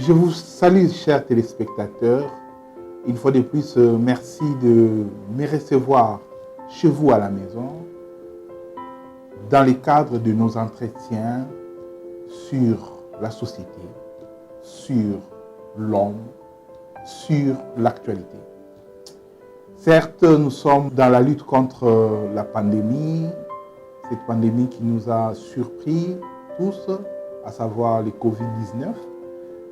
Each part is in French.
Je vous salue, chers téléspectateurs. Une fois de plus, merci de me recevoir chez vous à la maison dans le cadre de nos entretiens sur la société, sur l'homme, sur l'actualité. Certes, nous sommes dans la lutte contre la pandémie, cette pandémie qui nous a surpris tous, à savoir le Covid-19.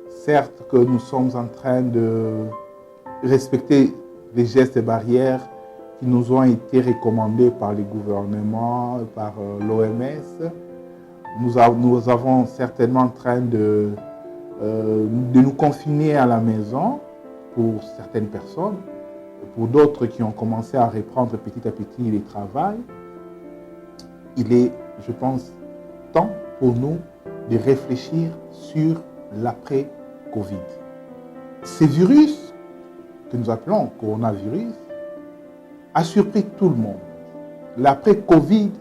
Certes que nous sommes en train de respecter les gestes et barrières qui nous ont été recommandés par les gouvernements, par l'OMS. Nous avons certainement en train de nous confiner à la maison pour certaines personnes, pour d'autres qui ont commencé à reprendre petit à petit le travail. Il est, je pense, temps pour nous de réfléchir sur l'après-Covid. Ce virus que nous appelons coronavirus a surpris tout le monde. L'après-Covid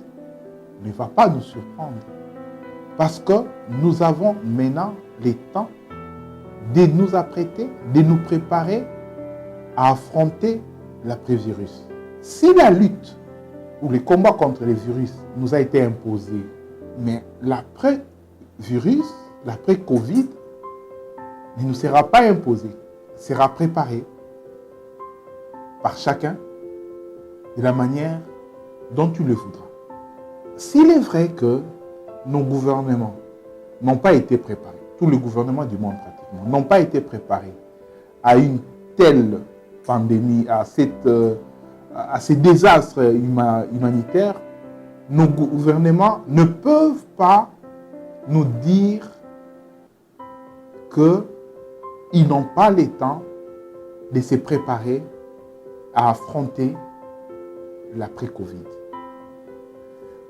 ne va pas nous surprendre parce que nous avons maintenant le temps de nous apprêter, de nous préparer à affronter l'après-virus. Si la lutte ou le combat contre les virus nous a été imposé, mais l'après-virus, l'après-Covid, ne nous sera pas imposé, sera préparé par chacun de la manière dont tu le voudras. S'il est vrai que nos gouvernements n'ont pas été préparés, tous les gouvernements du monde pratiquement, n'ont pas été préparés à une telle pandémie, à ces désastres humanitaires, nos gouvernements ne peuvent pas nous dire qu'ils n'ont pas le temps de se préparer à affronter l'après-Covid.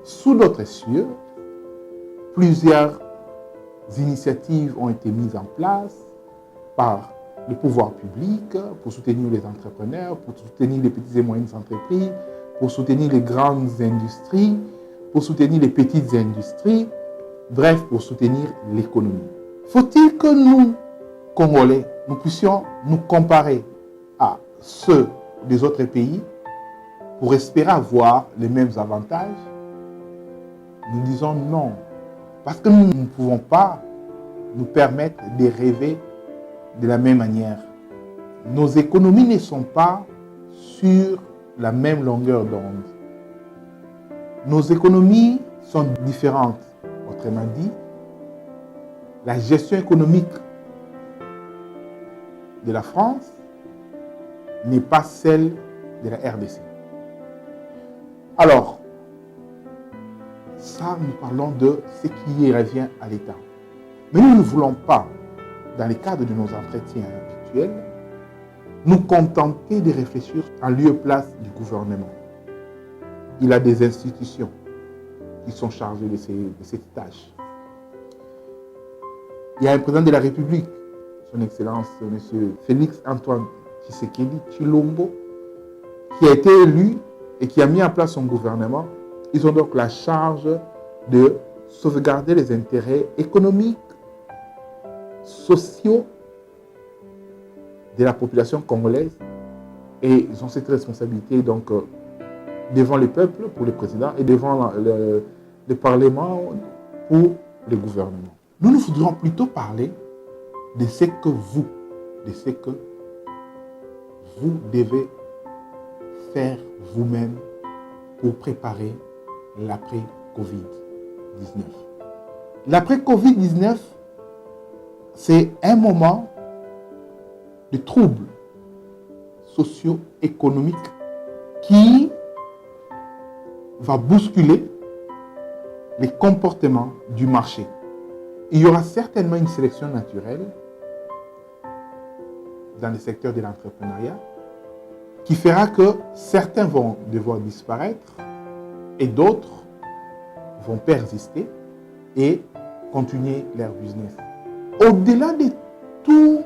Sous notre cieux, plusieurs initiatives ont été mises en place par le pouvoir public pour soutenir les entrepreneurs, pour soutenir les petites et moyennes entreprises, pour soutenir les grandes industries, pour soutenir les petites industries, bref, pour soutenir l'économie. Faut-il que nous, Congolais, nous puissions nous comparer à ceux des autres pays pour espérer avoir les mêmes avantages? Nous disons non, parce que nous ne pouvons pas nous permettre de rêver de la même manière. Nos économies ne sont pas sur la même longueur d'onde. Nos économies sont différentes. Autrement dit, la gestion économique de la France n'est pas celle de la RDC. Alors, ça, nous parlons de ce qui revient à l'État. Mais nous ne voulons pas, dans le cadre de nos entretiens habituels, nous contenter de réfléchir en lieu et place du gouvernement. Il a des institutions qui sont chargées de cette tâche. Il y a un président de la République, son Excellence, M. Félix-Antoine Tshisekedi Tshilombo, qui a été élu et qui a mis en place son gouvernement. Ils ont donc la charge de sauvegarder les intérêts économiques, sociaux de la population congolaise. Et ils ont cette responsabilité donc devant le peuple pour le président et devant le Parlement pour le gouvernement. Nous voudrions plutôt parler de ce que vous devez faire vous-même pour préparer l'après-Covid-19. L'après-Covid-19, c'est un moment de troubles socio-économiques qui va bousculer les comportements du marché. Il y aura certainement une sélection naturelle dans le secteur de l'entrepreneuriat qui fera que certains vont devoir disparaître et d'autres vont persister et continuer leur business. Au-delà de toutes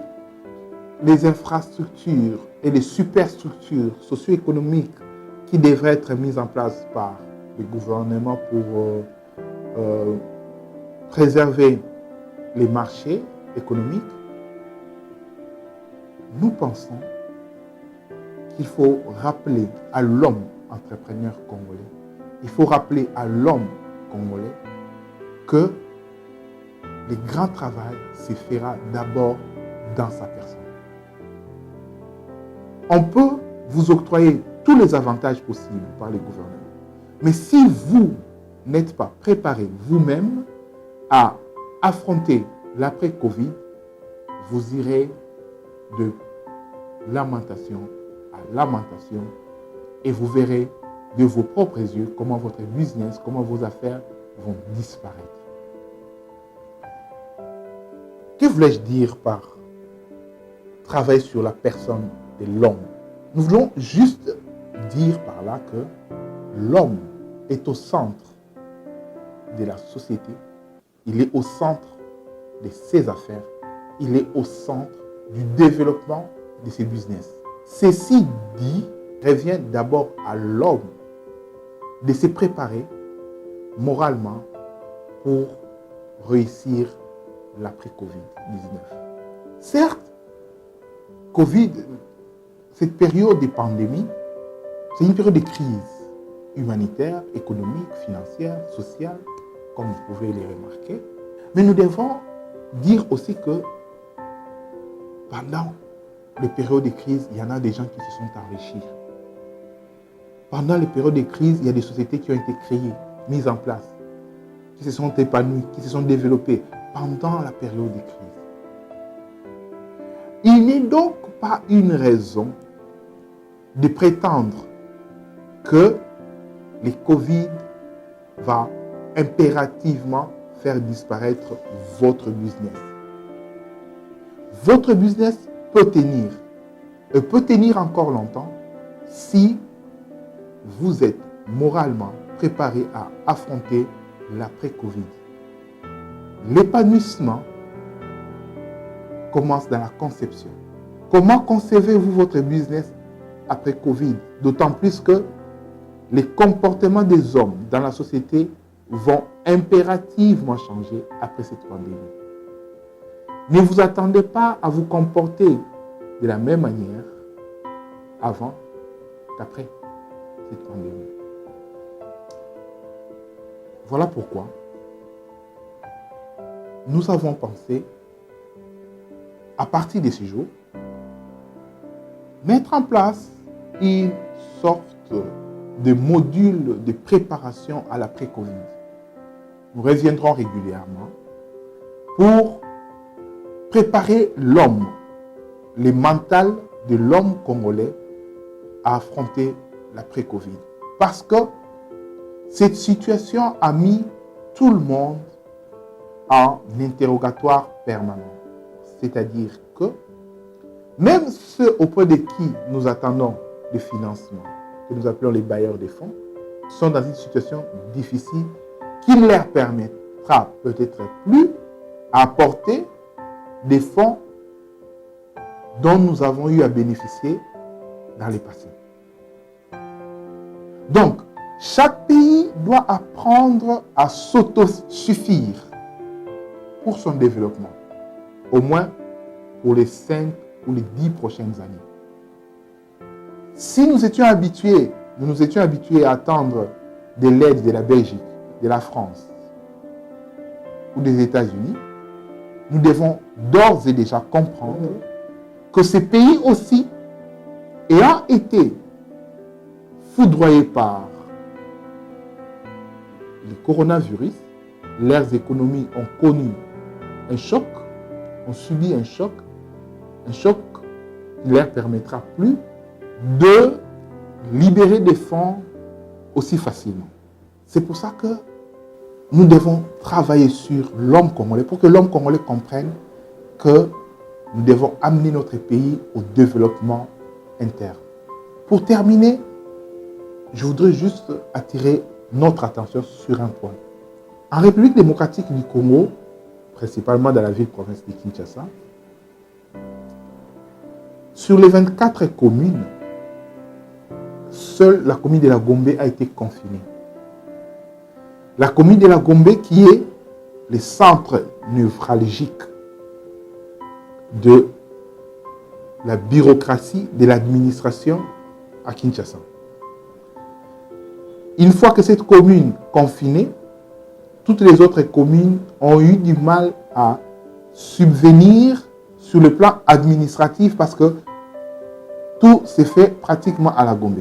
les infrastructures et les superstructures socio-économiques qui devraient être mises en place par le gouvernement pour préserver les marchés économiques, nous pensons qu'il faut rappeler à l'homme entrepreneur congolais, il faut rappeler à l'homme congolais que le grand travail se fera d'abord dans sa personne. On peut vous octroyer tous les avantages possibles par les gouvernements. Mais si vous n'êtes pas préparé vous-même à affronter l'après-Covid, vous irez de lamentation à lamentation et vous verrez de vos propres yeux comment votre business, comment vos affaires vont disparaître. Que voulais-je dire par travail sur la personne de l'homme? Nous voulons juste dire par là que l'homme est au centre de la société, il est au centre de ses affaires, il est au centre du développement de ses business. Ceci dit, revient d'abord à l'homme de se préparer moralement pour réussir l'après-Covid-19. Certes, Covid, cette période de pandémie, c'est une période de crise humanitaire, économique, financière, sociale, comme vous pouvez les remarquer. Mais nous devons dire aussi que pendant les périodes de crise, il y en a des gens qui se sont enrichis. Pendant les périodes de crise, il y a des sociétés qui ont été créées, mises en place, qui se sont épanouies, qui se sont développées pendant la période de crise. Il n'est donc pas une raison de prétendre que le Covid va impérativement faire disparaître votre business. Votre business peut tenir, et peut tenir encore longtemps si vous êtes moralement préparé à affronter l'après-Covid. L'épanouissement commence dans la conception. Comment concevez-vous votre business après Covid? D'autant plus que les comportements des hommes dans la société vont impérativement changer après cette pandémie. Ne vous attendez pas à vous comporter de la même manière avant qu'après cette pandémie. Voilà pourquoi nous avons pensé, à partir de ce jour, mettre en place une sorte de module de préparation à l'après-Covid. Nous reviendrons régulièrement pour préparer l'homme, le mental de l'homme congolais à affronter l'après-Covid. Parce que cette situation a mis tout le monde en interrogatoire permanent. C'est-à-dire que même ceux auprès de qui nous attendons des financements, que nous appelons les bailleurs de fonds, sont dans une situation difficile qui ne leur permettra peut-être plus d'apporter des fonds dont nous avons eu à bénéficier dans le passé. Donc, chaque pays doit apprendre à s'autosuffire pour son développement, au moins pour les 5 ou les 10 prochaines années. Si nous étions habitués à attendre de l'aide de la Belgique, de la France ou des États-Unis, nous devons d'ores et déjà comprendre que ces pays aussi, ayant été foudroyés par le coronavirus, leurs économies ont connu un choc, ont subi un choc qui ne leur permettra plus de libérer des fonds aussi facilement. C'est pour ça que nous devons travailler sur l'homme congolais, pour que l'homme congolais comprenne que nous devons amener notre pays au développement interne. Pour terminer, je voudrais juste attirer notre attention sur un point. En République démocratique du Congo, principalement dans la ville-province de Kinshasa, sur les 24 communes, seule la commune de la Gombe a été confinée. La commune de la Gombe qui est le centre névralgique de la bureaucratie de l'administration à Kinshasa. Une fois que cette commune confinée, toutes les autres communes ont eu du mal à subvenir sur le plan administratif parce que tout s'est fait pratiquement à la Gombe.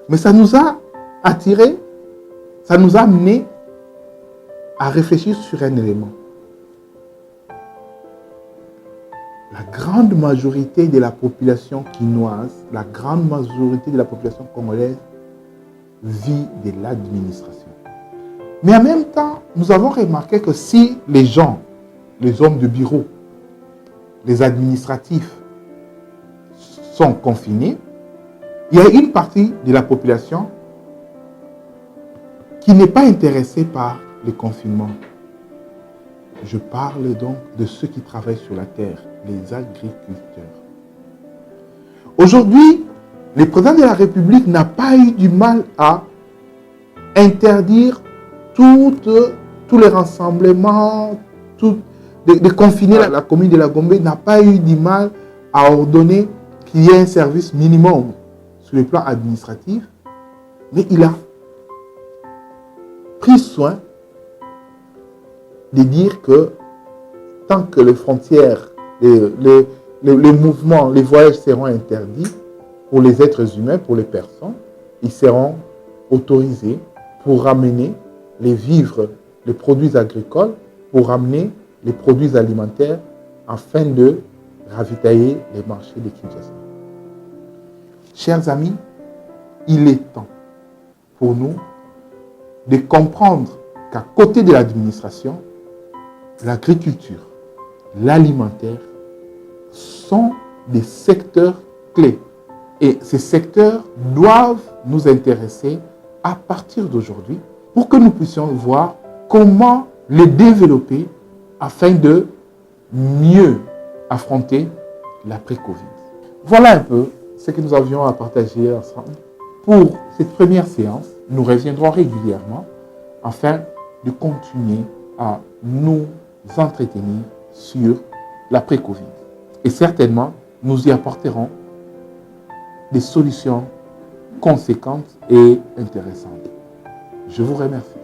Mais ça nous a attiré, ça nous a amené à réfléchir sur un élément. La grande majorité de la population quinoise, la grande majorité de la population congolaise vit de l'administration. Mais en même temps, nous avons remarqué que si les gens, les hommes de bureau, les administratifs sont confinés, il y a une partie de la population qui n'est pas intéressée par le confinement. Je parle donc de ceux qui travaillent sur la terre, les agriculteurs. Aujourd'hui, le président de la République n'a pas eu du mal à interdire tous les rassemblements, de confiner la commune de la Gombe, n'a pas eu du mal à ordonner qu'il y ait un service minimum sur le plan administratif, mais il a pris soin de dire que tant que les frontières, les mouvements, les voyages seront interdits pour les êtres humains, pour les personnes, ils seront autorisés pour ramener les vivres, les produits agricoles, pour ramener les produits alimentaires afin de ravitailler les marchés de Kinshasa. Chers amis, il est temps pour nous de comprendre qu'à côté de l'administration, l'agriculture, l'alimentaire sont des secteurs clés. Et ces secteurs doivent nous intéresser à partir d'aujourd'hui pour que nous puissions voir comment les développer afin de mieux affronter l'après-Covid. Voilà un peu ce que nous avions à partager ensemble. Pour cette première séance, nous reviendrons régulièrement afin de continuer à nous entretenir sur l'après-Covid. Et certainement, nous y apporterons des solutions conséquentes et intéressantes. Je vous remercie.